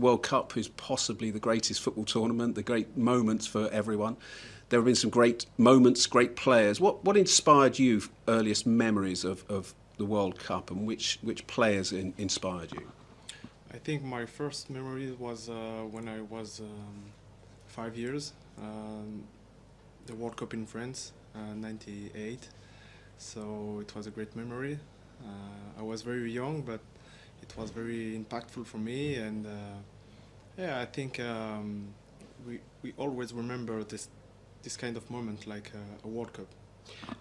World Cup is possibly the greatest football tournament, the great moments for everyone. There have been some great moments, great players. What inspired you, earliest memories of the World Cup, and which players inspired you? I think my first memory was when I was 5 years, the World Cup in France, '98. So it was a great memory. I was very young, but it was very impactful for me, and yeah, I think we always remember this kind of moment, like a World Cup.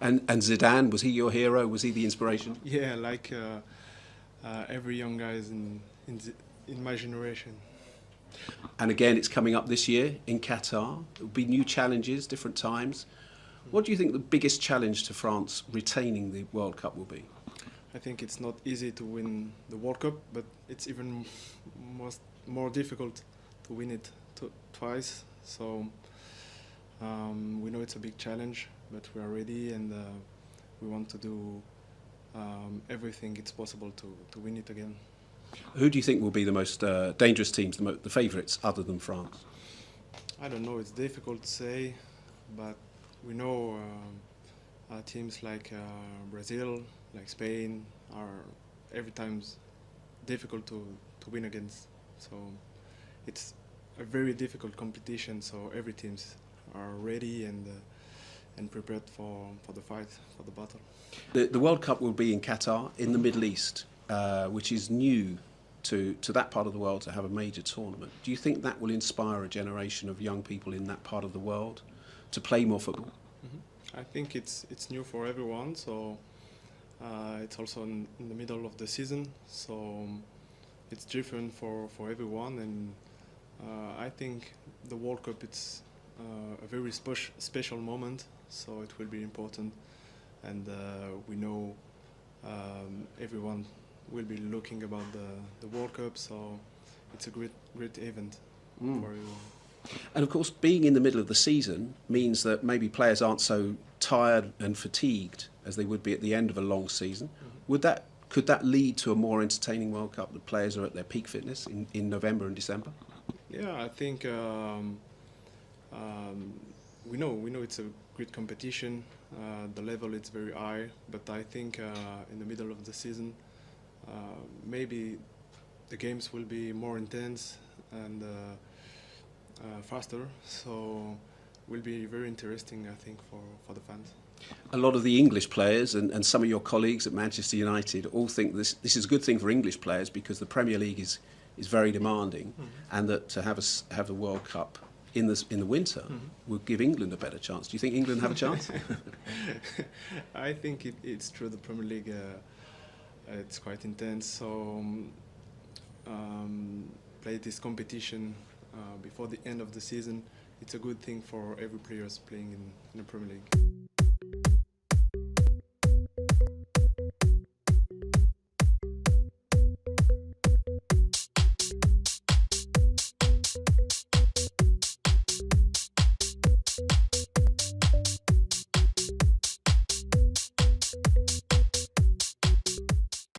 And Zidane, was he your hero? Was he the inspiration? Yeah, like every young guys in my generation. And again, it's coming up this year in Qatar. There'll be new challenges, different times. What do you think the biggest challenge to France retaining the World Cup will be? I think it's not easy to win the World Cup, but it's even more difficult to win it twice. So we know it's a big challenge, but we are ready, and we want to do everything it's possible to win it again. Who do you think will be the most dangerous teams, the favourites, other than France? I don't know, it's difficult to say, but we know teams like Brazil, like Spain, are every time difficult to win against. So it's a very difficult competition, so every teams are ready and prepared for the fight, for the battle. The World Cup will be in Qatar, in the Middle East, which is new to that part of the world to have a major tournament. Do you think that will inspire a generation of young people in that part of the world to play more football? I think it's new for everyone, so it's also in the middle of the season, so it's different for everyone, and I think the World Cup, it's a very special moment, so it will be important, and we know everyone will be looking about the World Cup, so it's a great event for everyone. And of course, being in the middle of the season means that maybe players aren't so tired and fatigued as they would be at the end of a long season. Could that lead to a more entertaining World Cup? The players are at their peak fitness in November and December. Yeah, I think we know it's a great competition. The level is very high, but I think in the middle of the season, maybe the games will be more intense and faster. So will be very interesting, I think, for the fans. A lot of the English players and some of your colleagues at Manchester United all think this is a good thing for English players because the Premier League is very demanding, and that to have the World Cup in the winter will give England a better chance. Do you think England have a chance? I think it's true. The Premier League it's quite intense. So play this competition before the end of the season. It's a good thing for every players playing in the Premier League.